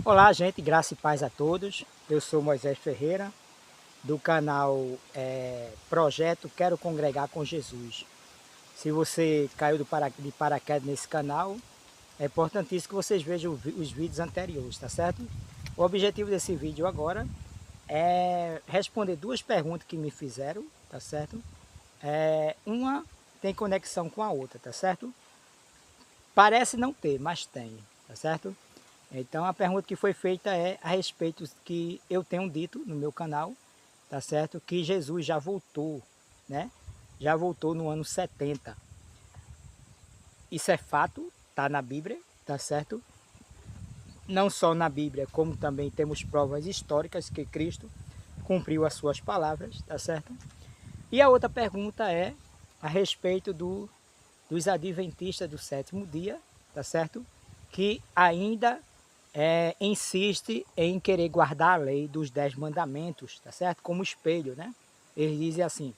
Olá, gente, graça e paz a todos. Eu sou Moisés Ferreira, do canal Projeto Quero Congregar com Jesus. Se você caiu de paraquedas nesse canal, é importantíssimo que vocês vejam os vídeos anteriores, tá certo? O objetivo desse vídeo agora é responder duas perguntas que me fizeram, tá certo? Uma tem conexão com a outra, tá certo? Parece não ter, mas tem, tá certo? Então a pergunta que foi feita é a respeito que eu tenho dito no meu canal, tá certo? Que Jesus já voltou, né? Já voltou no ano 70. Isso é fato, tá na Bíblia, tá certo? Não só na Bíblia, como também temos provas históricas que Cristo cumpriu as suas palavras, tá certo? E a outra pergunta é a respeito dos adventistas do sétimo dia, tá certo? Que ainda insiste em querer guardar a lei dos 10 mandamentos, tá certo? Como espelho, né? Eles dizem assim,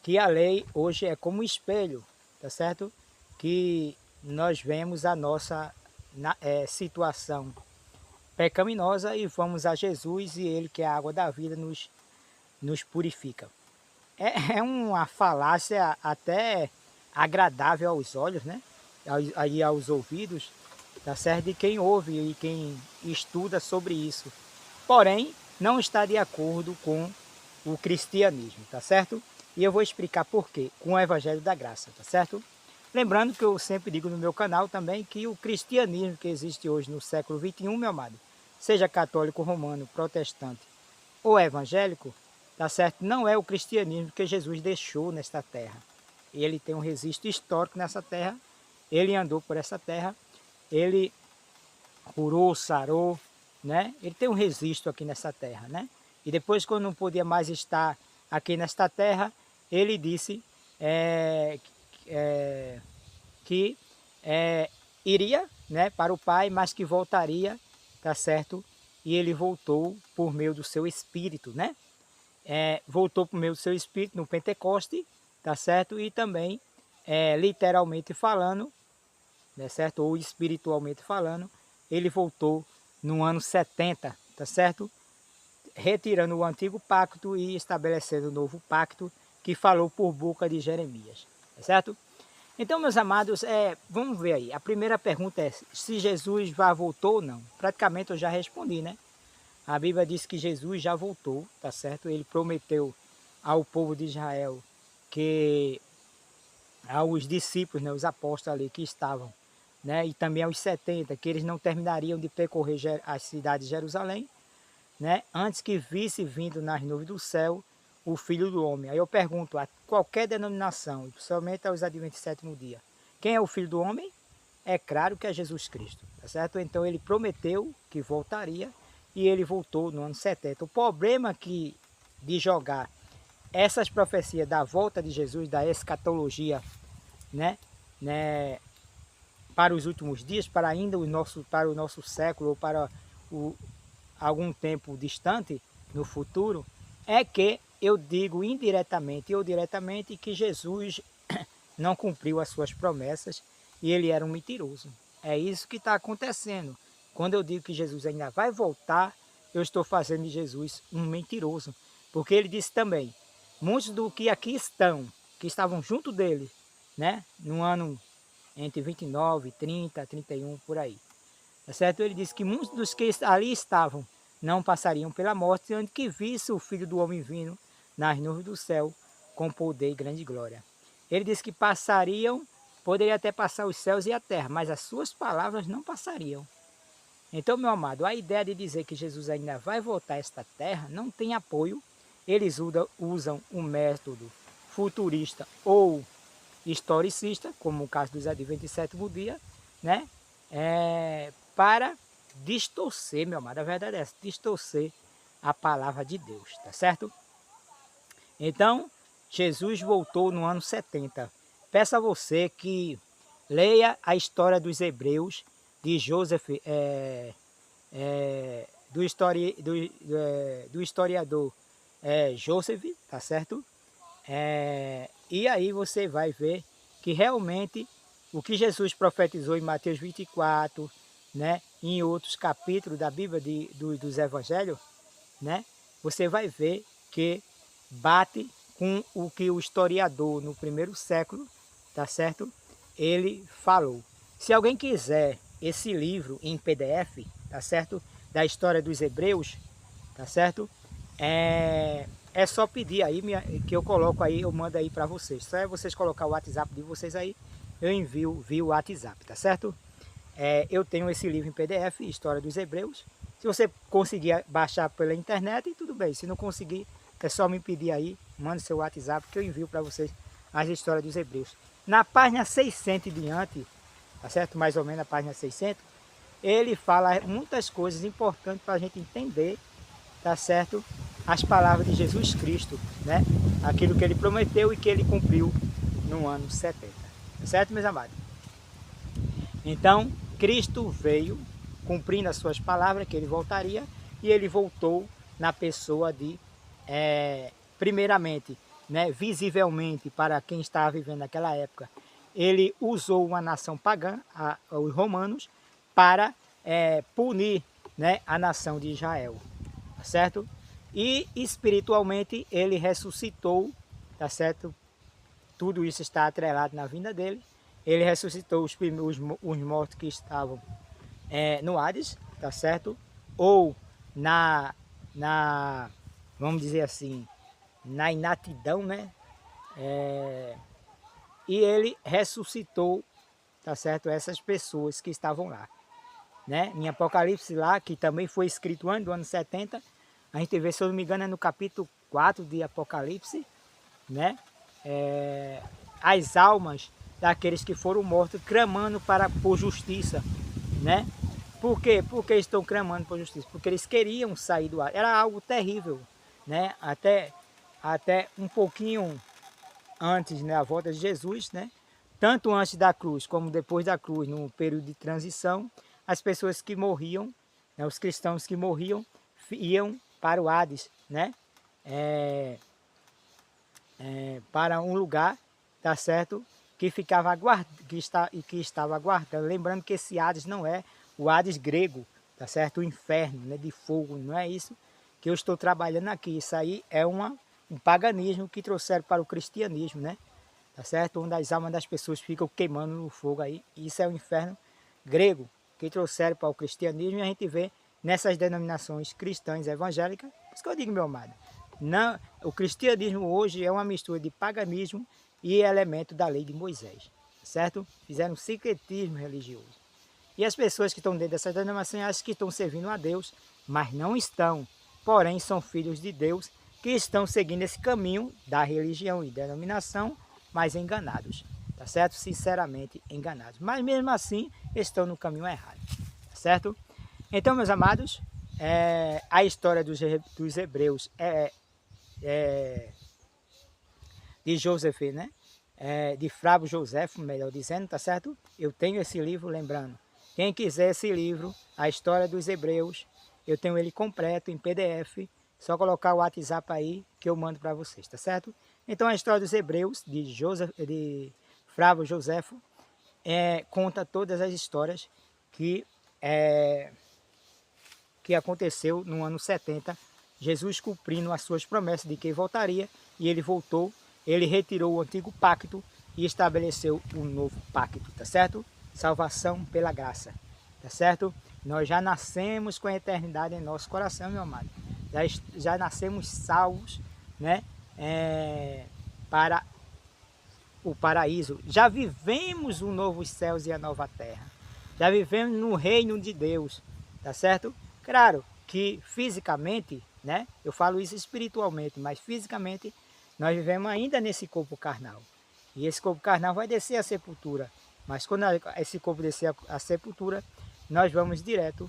que a lei hoje é como espelho, tá certo? Que nós vemos a nossa situação pecaminosa e vamos a Jesus e Ele, que é a água da vida, nos purifica. É uma falácia até agradável aos olhos, né? Aí aos ouvidos, tá certo? De quem ouve e quem estuda sobre isso. Porém, não está de acordo com o cristianismo, tá certo? E eu vou explicar por quê, com o Evangelho da Graça, tá certo? Lembrando que eu sempre digo no meu canal também que o cristianismo que existe hoje no século XXI, meu amado, seja católico, romano, protestante ou evangélico, tá certo? Não é o cristianismo que Jesus deixou nesta terra. Ele tem um registro histórico nessa terra, ele andou por essa terra, ele curou, sarou, né? Ele tem um registro aqui nessa terra, né? E depois, quando não podia mais estar aqui nesta terra, ele disse que iria, né, para o Pai, mas que voltaria, tá certo? E ele voltou por meio do seu Espírito, né? Voltou por meio do seu Espírito no Pentecoste, tá certo? E também, literalmente falando, né, certo? Ou espiritualmente falando, ele voltou no ano 70, tá certo? Retirando o antigo pacto e estabelecendo o novo pacto que falou por boca de Jeremias, tá certo? Então, meus amados, vamos ver aí. A primeira pergunta é se Jesus já voltou ou não. Praticamente eu já respondi, né? A Bíblia diz que Jesus já voltou, tá certo? Ele prometeu ao povo de Israel que aos discípulos, né, os apóstolos ali que estavam, né, e também aos 70, que eles não terminariam de percorrer a cidade de Jerusalém, né, antes que visse vindo nas nuvens do céu o Filho do Homem. Aí eu pergunto a qualquer denominação, e principalmente aos adventistas do sétimo dia, quem é o Filho do Homem? É claro que é Jesus Cristo, tá certo? Então ele prometeu que voltaria e ele voltou no ano 70. O problema de jogar essas profecias da volta de Jesus, da escatologia, né, né, para os últimos dias, para o nosso século ou para o, algum tempo distante no futuro, é que eu digo indiretamente ou diretamente que Jesus não cumpriu as suas promessas e ele era um mentiroso. É isso que está acontecendo. Quando eu digo que Jesus ainda vai voltar, eu estou fazendo de Jesus um mentiroso. Porque ele disse também, muitos do que aqui estão, que estavam junto dele, né, no ano entre 29, 30, 31, por aí. Tá certo? Ele disse que muitos dos que ali estavam não passariam pela morte, antes que visse o Filho do Homem vindo nas nuvens do céu com poder e grande glória. Ele disse que passariam, poderia até passar os céus e a terra, mas as suas palavras não passariam. Então, meu amado, a ideia de dizer que Jesus ainda vai voltar a esta terra não tem apoio. Eles usam um método futurista ou historicista, como o caso dos Adventistas do sétimo dia, né? Para distorcer, meu amado, a verdade é essa, distorcer a palavra de Deus, tá certo? Então, Jesus voltou no ano 70. Peço a você que leia a história dos hebreus, de Joseph, do historiador Joseph, tá certo? E aí você vai ver que realmente o que Jesus profetizou em Mateus 24, né, em outros capítulos da Bíblia dos Evangelhos, né, você vai ver que bate com o que o historiador no primeiro século, tá certo? Ele falou. Se alguém quiser esse livro em PDF, tá certo? Da história dos Hebreus, tá certo? É só pedir aí que eu coloco aí, eu mando aí para vocês. Só é vocês colocar o WhatsApp de vocês aí, eu envio via WhatsApp, tá certo? Eu tenho esse livro em PDF, História dos Hebreus. Se você conseguir baixar pela internet, tudo bem. Se não conseguir, é só me pedir aí, manda seu WhatsApp que eu envio para vocês as histórias dos Hebreus. Na página 600 e diante, tá certo? Mais ou menos na página 600, ele fala muitas coisas importantes para a gente entender, tá certo? As palavras de Jesus Cristo, né? Aquilo que ele prometeu e que ele cumpriu no ano 70. Tá certo, meus amados? Então, Cristo veio cumprindo as suas palavras, que ele voltaria, e ele voltou na pessoa de, primeiramente, né, visivelmente para quem estava vivendo naquela época, ele usou uma nação pagã, os romanos, para punir, né, a nação de Israel, tá certo? E espiritualmente ele ressuscitou, tá certo? Tudo isso está atrelado na vinda dele. Ele ressuscitou os mortos que estavam no Hades, tá certo? Ou na, vamos dizer assim, na inatidão, né? E ele ressuscitou, tá certo? Essas pessoas que estavam lá, né? Em Apocalipse lá, que também foi escrito antes do ano 70, a gente vê, se eu não me engano, é no capítulo 4 de Apocalipse, né? As almas daqueles que foram mortos clamando por justiça, né? Por quê? Porque estão clamando por justiça? Porque eles queriam sair do ar. Era algo terrível, né? Até um pouquinho antes, né, a volta de Jesus, né? Tanto antes da cruz como depois da cruz, no período de transição, as pessoas que morriam, né, os cristãos que morriam, iam para o Hades, né? Para um lugar, tá certo? Que ficava que estava aguardando. Lembrando que esse Hades não é o Hades grego, tá certo? O inferno, né, de fogo, não é isso que eu estou trabalhando aqui. Isso aí é um paganismo que trouxeram para o cristianismo, né? Tá certo? Onde as almas das pessoas ficam queimando no fogo aí. Isso é o inferno grego que trouxeram para o cristianismo, e a gente vê nessas denominações cristãs evangélicas. Por isso que eu digo, meu amado, não, o cristianismo hoje é uma mistura de paganismo e elemento da lei de Moisés, certo? Fizeram um sincretismo religioso. E as pessoas que estão dentro dessa denominação acham que estão servindo a Deus, mas não estão. Porém, são filhos de Deus que estão seguindo esse caminho da religião e denominação, mas enganados, tá certo? Sinceramente enganados. Mas mesmo assim, estão no caminho errado, tá certo? Então, meus amados, a história dos hebreus de Joseph, né? De Flávio Joséfo, melhor dizendo, tá certo? Eu tenho esse livro, lembrando. Quem quiser esse livro, A História dos Hebreus, eu tenho ele completo em PDF, só colocar o WhatsApp aí que eu mando para vocês, tá certo? Então, a História dos Hebreus, de Flávio Joséfo, conta todas as histórias que aconteceu no ano 70, Jesus cumprindo as suas promessas de que voltaria, e ele voltou, ele retirou o antigo pacto e estabeleceu um novo pacto, tá certo? Salvação pela graça, tá certo? Nós já nascemos com a eternidade em nosso coração, meu amado. Já nascemos salvos, né? Para o paraíso. Já vivemos os novos céus e a nova terra. Já vivemos no reino de Deus, tá certo? Claro que fisicamente, né? Eu falo isso espiritualmente, mas fisicamente nós vivemos ainda nesse corpo carnal. E esse corpo carnal vai descer à sepultura. Mas quando esse corpo descer à sepultura, nós vamos direto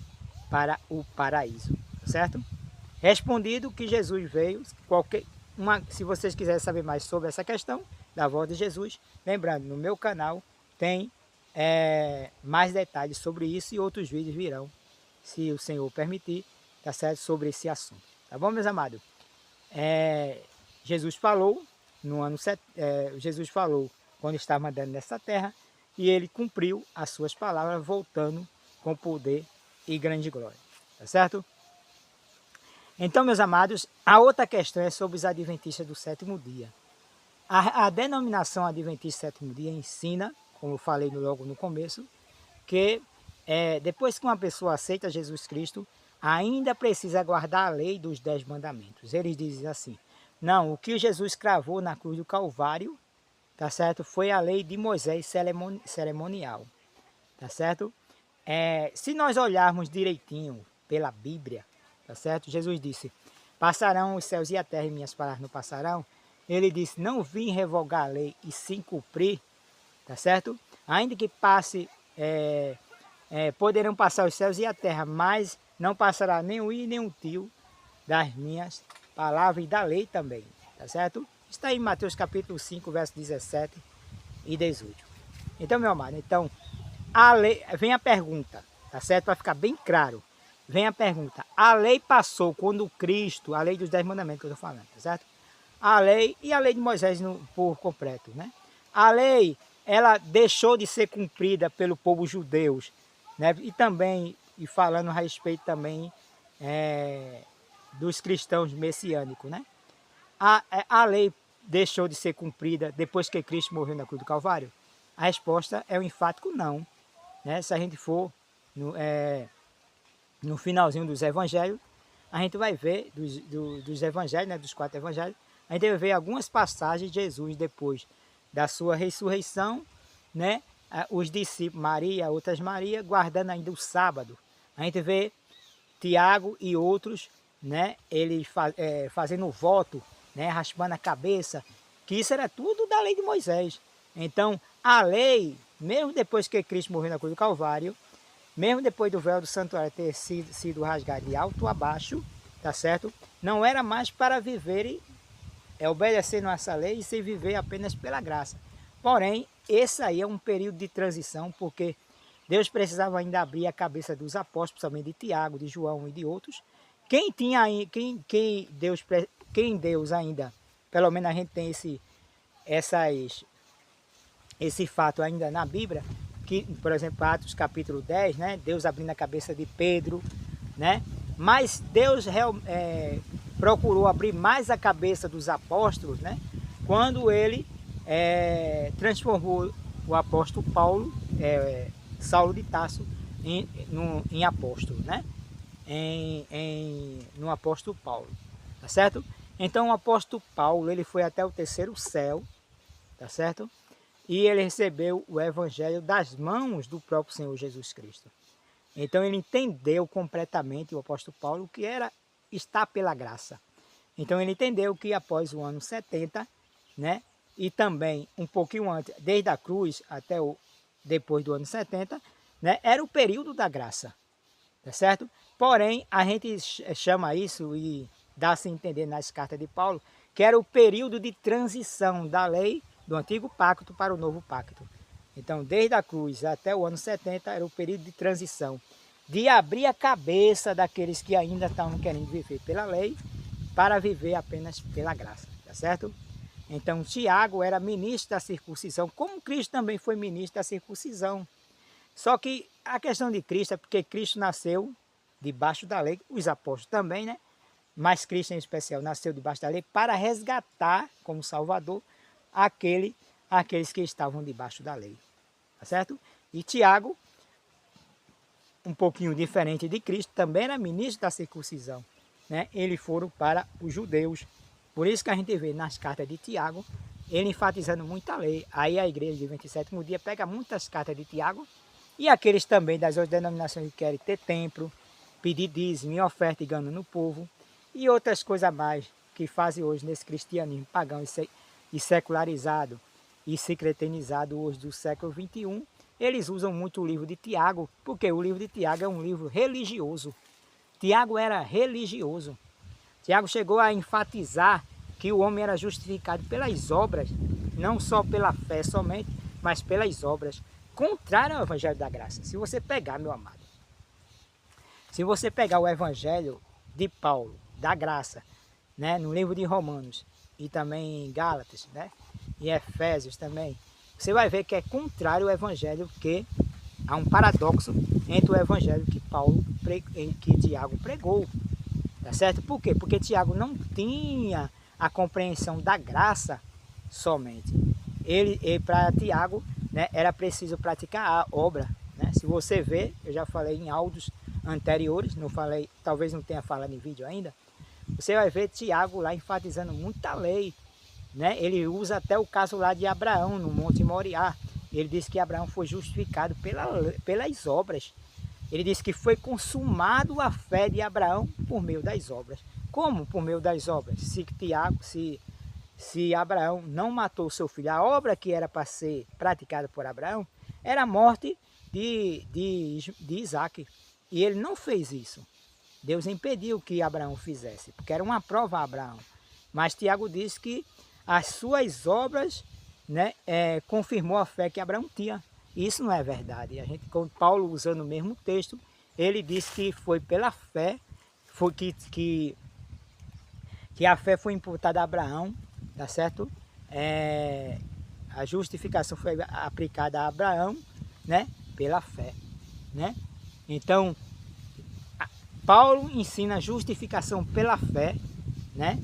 para o paraíso, certo? Respondido que Jesus veio, se vocês quiserem saber mais sobre essa questão da volta de Jesus, lembrando, no meu canal tem mais detalhes sobre isso, e outros vídeos virão, se o Senhor permitir, tá certo? Sobre esse assunto. Tá bom, meus amados? Jesus falou Jesus falou quando estava andando nessa terra, e ele cumpriu as suas palavras, voltando com poder e grande glória. Tá certo? Então, meus amados, a outra questão é sobre os adventistas do sétimo dia. A denominação adventista do sétimo dia ensina, como eu falei logo no começo, que depois que uma pessoa aceita Jesus Cristo, ainda precisa guardar a lei dos 10 mandamentos. Eles dizem assim, não, o que Jesus cravou na cruz do Calvário, tá certo? Foi a lei de Moisés cerimonial, tá certo? Se nós olharmos direitinho pela Bíblia, tá certo? Jesus disse, passarão os céus e a terra e minhas palavras não passarão. Ele disse, não vim revogar a lei e sim cumprir, tá certo? Ainda que passe, poderão passar os céus e a terra, mas não passará nem o i nem o tio das minhas palavras e da lei também, tá certo? Está em Mateus capítulo 5, verso 17 e 18. Então, meu amado, então, a lei, vem a pergunta, tá certo? Para ficar bem claro, vem a pergunta, a lei passou quando Cristo, a lei dos 10 mandamentos que eu estou falando, tá certo? A lei e a lei de Moisés por completo, né? A lei, ela deixou de ser cumprida pelo povo judeu, né? E também, e falando a respeito também dos cristãos messiânicos, né? A lei deixou de ser cumprida depois que Cristo morreu na cruz do Calvário? A resposta é um enfático não, né? Se a gente for no finalzinho dos evangelhos, a gente vai ver dos evangelhos, né? Dos 4 evangelhos, a gente vai ver algumas passagens de Jesus depois da sua ressurreição, né? Os discípulos, Maria, outras Maria, guardando ainda o sábado. A gente vê Tiago e outros, né? Eles fazendo o voto, né? Raspando a cabeça, que isso era tudo da lei de Moisés. Então, a lei, mesmo depois que Cristo morreu na cruz do Calvário, mesmo depois do véu do santuário ter sido rasgado de alto a baixo, tá certo? Não era mais para viver obedecendo a essa lei e se viver apenas pela graça. Porém, esse aí é um período de transição, porque Deus precisava ainda abrir a cabeça dos apóstolos, principalmente de Tiago, de João e de outros. Quem Deus ainda, pelo menos a gente tem esse fato ainda na Bíblia, que, por exemplo, Atos capítulo 10, né? Deus abrindo a cabeça de Pedro, né? Mas Deus procurou abrir mais a cabeça dos apóstolos, né? Quando ele transformou o apóstolo Paulo, Saulo de Tarso, em apóstolo, né? No apóstolo Paulo, tá certo? Então o apóstolo Paulo, ele foi até o terceiro céu, tá certo? E ele recebeu o evangelho das mãos do próprio Senhor Jesus Cristo. Então ele entendeu completamente, o apóstolo Paulo, o que era estar pela graça. Então ele entendeu que após o ano 70, né, e também um pouquinho antes, desde a cruz até depois do ano 70, né, era o período da graça, tá certo? Porém, a gente chama isso e dá-se a entender nas cartas de Paulo, que era o período de transição da lei do antigo pacto para o novo pacto. Então, desde a cruz até o ano 70 era o período de transição, de abrir a cabeça daqueles que ainda estavam querendo viver pela lei, para viver apenas pela graça, tá certo? Então, Tiago era ministro da circuncisão, como Cristo também foi ministro da circuncisão. Só que a questão de Cristo é porque Cristo nasceu debaixo da lei, os apóstolos também, né? Mas Cristo em especial nasceu debaixo da lei para resgatar como Salvador aqueles que estavam debaixo da lei, tá certo? E Tiago, um pouquinho diferente de Cristo, também era ministro da circuncisão, né? Eles foram para os judeus. Por isso que a gente vê nas cartas de Tiago, ele enfatizando muito a lei. Aí a igreja de 27º dia pega muitas cartas de Tiago, e aqueles também das outras denominações que querem ter templo, pedir dízimo e oferta e ganhando no povo, e outras coisas mais que fazem hoje nesse cristianismo pagão e secularizado e secretenizado hoje do século XXI, eles usam muito o livro de Tiago, porque o livro de Tiago é um livro religioso. Tiago era religioso. Tiago chegou a enfatizar que o homem era justificado pelas obras, não só pela fé somente, mas pelas obras, contrário ao evangelho da graça. Se você pegar, meu amado, se você pegar o evangelho de Paulo, da graça, né, no livro de Romanos e também em Gálatas, né, e Efésios também, você vai ver que é contrário ao evangelho que há um paradoxo entre o evangelho que Tiago pregou. Tá certo? Por quê? Porque Tiago não tinha a compreensão da graça somente. Para Tiago, né, era preciso praticar a obra. Né? Se você vê, eu já falei em áudios anteriores, não falei, talvez não tenha falado em vídeo ainda, você vai ver Tiago lá enfatizando muita lei. Né? Ele usa até o caso lá de Abraão, no Monte Moriá. Ele diz que Abraão foi justificado pelas obras. Ele diz que foi consumado a fé de Abraão por meio das obras. Como por meio das obras? Se Abraão não matou seu filho, a obra que era para ser praticada por Abraão era a morte de Isaac. E ele não fez isso. Deus impediu que Abraão fizesse, porque era uma prova a Abraão. Mas Tiago diz que as suas obras, né, confirmou a fé que Abraão tinha. Isso não é verdade. A gente, com Paulo usando o mesmo texto, ele diz que foi pela fé, foi que a fé foi imputada a Abraão, tá certo? A justificação foi aplicada a Abraão, né, pela fé, né? Então, Paulo ensina a justificação pela fé, né?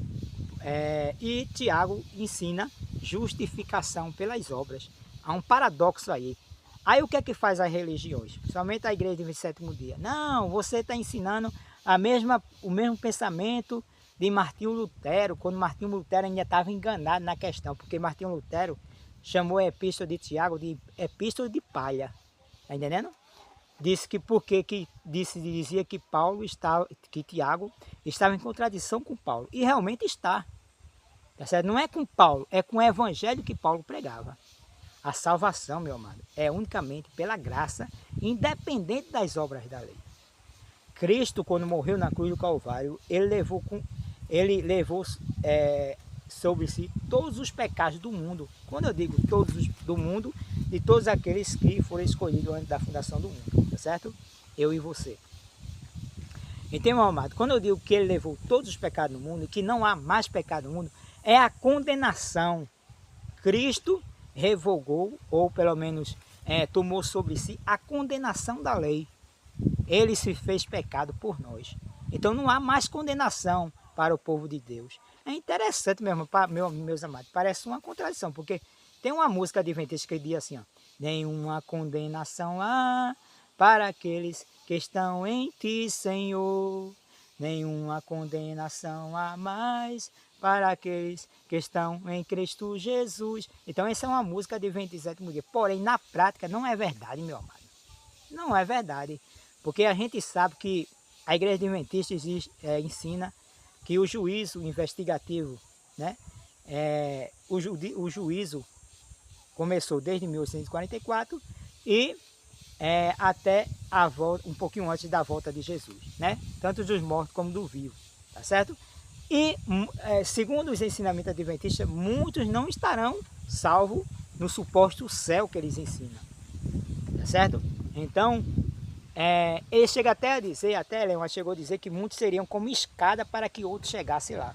E Tiago ensina justificação pelas obras. Há um paradoxo aí. Aí o que é que faz as religiões? Somente a igreja do 27º dia. Não, você está ensinando o mesmo pensamento de Martinho Lutero, quando Martinho Lutero ainda estava enganado na questão, porque Martinho Lutero chamou a epístola de Tiago de epístola de palha. Está entendendo? Disse que dizia que Tiago estava em contradição com Paulo. E realmente está. Tá certo? Não é com Paulo, é com o evangelho que Paulo pregava. A salvação, meu amado, é unicamente pela graça, independente das obras da lei. Cristo, quando morreu na cruz do Calvário, ele levou sobre si todos os pecados do mundo. Quando eu digo todos do mundo, de todos aqueles que foram escolhidos antes da fundação do mundo, tá certo? Eu e você. Então, meu amado, quando eu digo que ele levou todos os pecados do mundo e que não há mais pecado no mundo, é a condenação. Cristo revogou, ou pelo menos tomou sobre si a condenação da lei. Ele se fez pecado por nós. Então não há mais condenação para o povo de Deus. É interessante mesmo, meus amados, parece uma contradição, porque tem uma música adventista que diz assim, ó, nenhuma condenação há para aqueles que estão em ti, Senhor. Nenhuma condenação há mais para aqueles que estão em Cristo Jesus. Então essa é uma música de 27º dia. Porém, na prática não é verdade, meu amado. Não é verdade. Porque a gente sabe que a Igreja Adventista ensina que o juízo investigativo, né, o juízo começou desde 1844 e até a volta, um pouquinho antes da volta de Jesus, né? Tanto dos mortos como do vivo, tá certo? E segundo os ensinamentos adventistas, muitos não estarão salvos no suposto céu que eles ensinam, tá certo? Então, ele chega até a dizer, Leão chegou a dizer que muitos seriam como escada para que outros chegassem lá,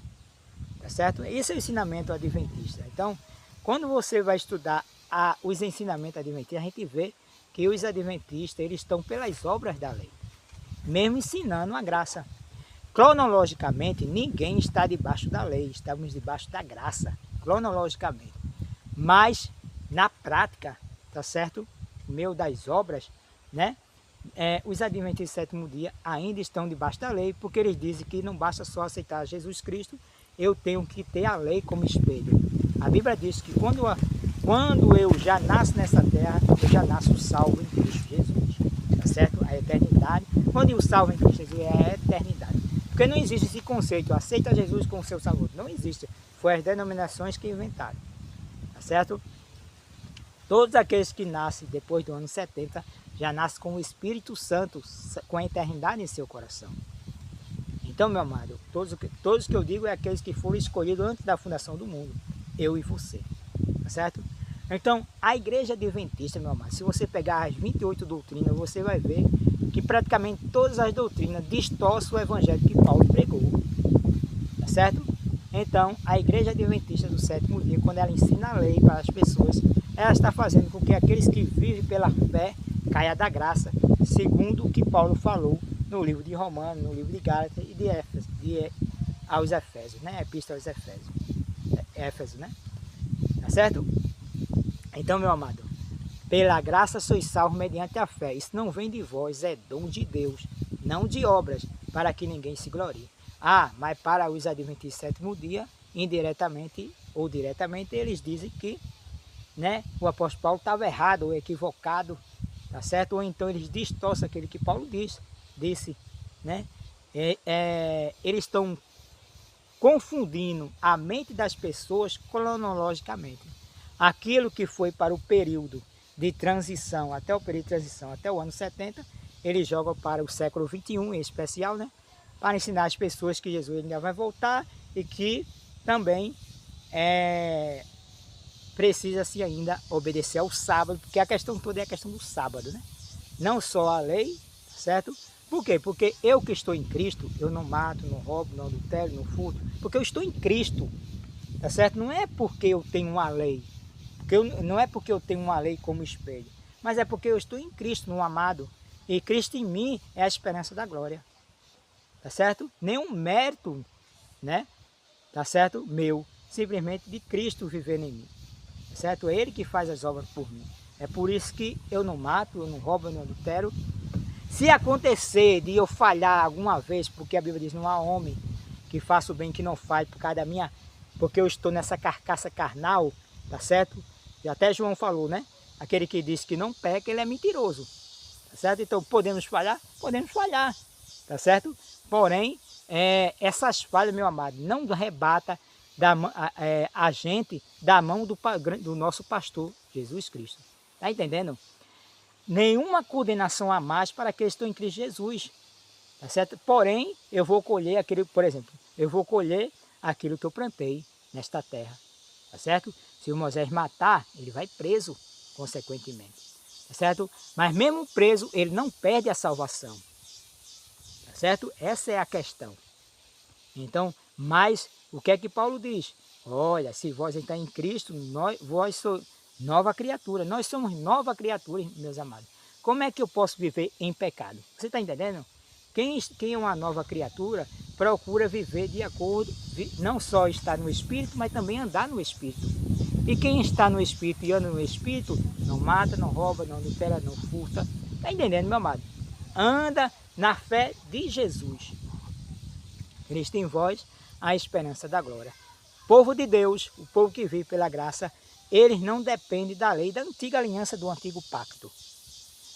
tá certo? Esse é o ensinamento adventista. Então, quando você vai estudar os ensinamentos adventistas, a gente vê que os adventistas eles estão pelas obras da lei, mesmo ensinando a graça. Cronologicamente, ninguém está debaixo da lei, estamos debaixo da graça, cronologicamente. Mas, na prática, tá certo? No meio das obras, né? Os adventistas do 7º dia ainda estão debaixo da lei, porque eles dizem que não basta só aceitar Jesus Cristo, eu tenho que ter a lei como espelho. A Bíblia diz que quando eu já nasço nessa terra, eu já nasço salvo em Cristo Jesus, tá certo? A eternidade. Quando eu salvo em Cristo Jesus é a eternidade. Porque não existe esse conceito, aceita Jesus como seu salvador. Não existe. Foi as denominações que inventaram, tá certo? Todos aqueles que nascem depois do ano 70 já nascem com o Espírito Santo, com a eternidade em seu coração. Então, meu amado, todos que eu digo é aqueles que foram escolhidos antes da fundação do mundo, eu e você, tá certo? Então, a Igreja Adventista, meu amado, se você pegar as 28 doutrinas, você vai ver que praticamente todas as doutrinas distorcem o evangelho que Paulo pregou, tá certo? Então, a Igreja Adventista do 7º dia, quando ela ensina a lei para as pessoas, ela está fazendo com que aqueles que vivem pela fé caia da graça, segundo o que Paulo falou no livro de Romanos, no livro de Gálatas e de Éfeso, aos Efésios, né? Epístola aos Efésios. Éfeso, né? Tá certo? Então, meu amado, pela graça sois salvos mediante a fé. Isso não vem de vós, é dom de Deus, não de obras, para que ninguém se glorie. Ah, mas para os adventistas do sétimo dia, indiretamente ou diretamente, eles dizem que, né, o apóstolo Paulo estava errado ou equivocado, tá certo? Ou então eles distorcem aquilo que Paulo disse, né? Eles estão confundindo a mente das pessoas cronologicamente. Aquilo que foi para o período de transição, até o período de transição, até o ano 70, eles jogam para o século 21 em especial, né? Para ensinar as pessoas que Jesus ainda vai voltar e que também precisa-se ainda obedecer ao sábado, porque a questão toda é a questão do sábado, né? Não só a lei, certo? Por quê? Porque eu que estou em Cristo, eu não mato, não roubo, não adultero, não furto, porque eu estou em Cristo, tá certo? Não é porque eu tenho uma lei, não é porque eu tenho uma lei como espelho, mas é porque eu estou em Cristo, no amado, e Cristo em mim é a esperança da glória, tá certo? Nenhum mérito, né? Tá certo? Meu, simplesmente de Cristo vivendo em mim, tá certo? É Ele que faz as obras por mim. É por isso que eu não mato, eu não roubo, eu não adultero. Se acontecer de eu falhar alguma vez, porque a Bíblia diz, não há homem que faça o bem que não faz por causa da minha, porque eu estou nessa carcaça carnal, tá certo? E até João falou, né? Aquele que diz que não peca, ele é mentiroso, tá certo? Então, podemos falhar? Podemos falhar, tá certo? Porém, essas falhas, meu amado, não arrebata a gente da mão do nosso pastor, Jesus Cristo. Tá entendendo? Nenhuma condenação a mais para aqueles que estão em Cristo Jesus, tá certo? Porém, eu vou colher aquele, por exemplo, eu vou colher aquilo que eu plantei nesta terra, tá certo? Se o Moisés matar, ele vai preso, consequentemente, tá certo? Mas mesmo preso, ele não perde a salvação, tá certo? Essa é a questão. Então, mas o que é que Paulo diz? Olha, se vós está em Cristo, vós sois nova criatura. Nós somos nova criatura, meus amados. Como é que eu posso viver em pecado? Você está entendendo? Quem é uma nova criatura procura viver de acordo, não só estar no Espírito, mas também andar no Espírito. E quem está no Espírito e anda no Espírito, não mata, não rouba, não adultera, não furta. Está entendendo, meu amado? Anda na fé de Jesus. Cristo em vós, a esperança da glória. Povo de Deus, o povo que vive pela graça, eles não dependem da lei, da antiga aliança do antigo pacto.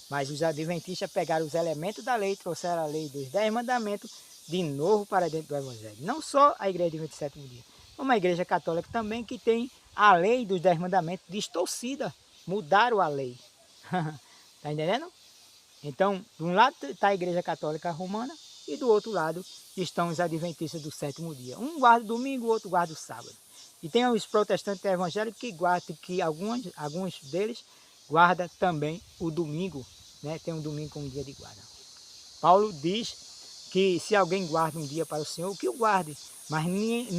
Mas os adventistas pegaram os elementos da lei, trouxeram a lei dos 10 mandamentos de novo para dentro do Evangelho. Não só a igreja de 27º dia, como a igreja católica também, que tem a lei dos 10 mandamentos distorcida. Mudaram a lei. Está entendendo? Então, de um lado está a igreja católica romana e do outro lado estão os adventistas do 7º dia. Um guarda o domingo, o outro guarda o sábado. E tem os protestantes evangélicos que guardam, que alguns deles guardam também o domingo, né? Tem um domingo como dia de guarda. Paulo diz que se alguém guarda um dia para o Senhor, que o guarde. Mas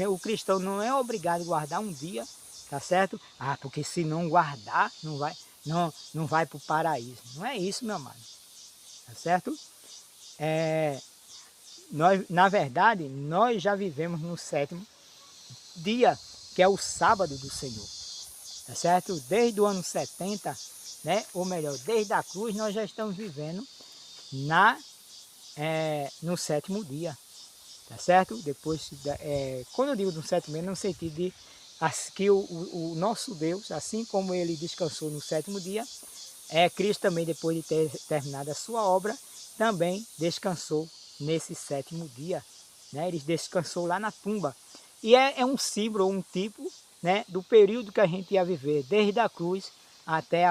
o cristão não é obrigado a guardar um dia, tá certo? Ah, porque se não guardar, não vai para o paraíso. Não é isso, meu amado. Tá certo? Na verdade, nós já vivemos no 7º dia, que é o sábado do Senhor. Tá certo? Desde o ano 70, né? Ou melhor, desde a cruz, nós já estamos vivendo no 7º dia. Tá certo? Depois, quando eu digo no 7º dia, no sentido de que o nosso Deus, assim como ele descansou no 7º dia, Cristo também, depois de ter terminado a sua obra, também descansou nesse 7º dia, né? Ele descansou lá na tumba. E é um símbolo, um tipo, né, do período que a gente ia viver, desde a cruz até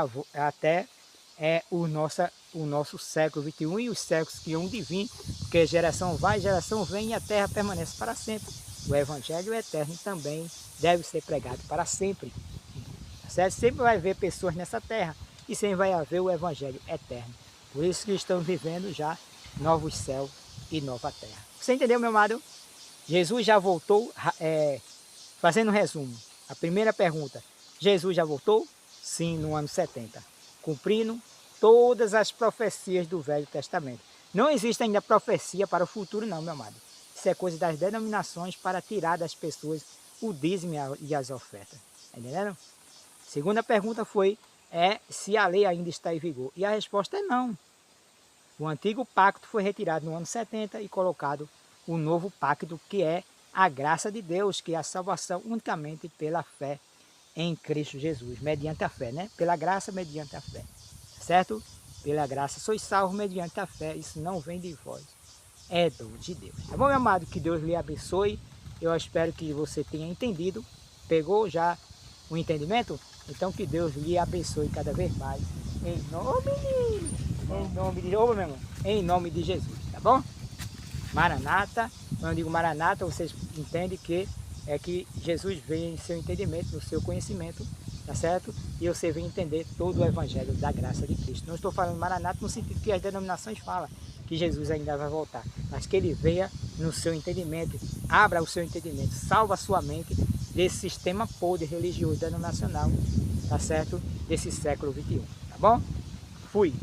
o nosso século 21 e os séculos que hão de vir, porque geração vai, geração vem e a terra permanece para sempre. O evangelho eterno também deve ser pregado para sempre. Tá certo? Sempre vai haver pessoas nessa terra e sempre vai haver o evangelho eterno. Por isso que estamos vivendo já novos céus e nova terra. Você entendeu, meu amado? Jesus já voltou, fazendo um resumo. A primeira pergunta, Jesus já voltou? Sim, no ano 70. Cumprindo todas as profecias do Velho Testamento. Não existe ainda profecia para o futuro não, meu amado. Isso é coisa das denominações para tirar das pessoas o dízimo e as ofertas. Entendendo? Segunda pergunta foi se a lei ainda está em vigor. E a resposta é não. O antigo pacto foi retirado no ano 70 e colocado o novo pacto, que é a graça de Deus, que é a salvação unicamente pela fé em Cristo Jesus, mediante a fé, né? Pela graça, mediante a fé, certo? Pela graça sois salvos mediante a fé, isso não vem de vós, é dom de Deus. Tá bom, meu amado? Que Deus lhe abençoe. Eu espero que você tenha entendido. Pegou já o entendimento? Então que Deus lhe abençoe cada vez mais. Em nome de meu irmão, em nome de Jesus, tá bom? Maranata, quando eu digo Maranata, vocês entendem que é que Jesus veio em seu entendimento, no seu conhecimento, tá certo? E você vem entender todo o evangelho da graça de Cristo. Não estou falando Maranata no sentido que as denominações falam que Jesus ainda vai voltar, mas que ele venha no seu entendimento, abra o seu entendimento, salva a sua mente desse sistema podre religioso denominacional, tá certo? Desse século XXI, tá bom? Fui!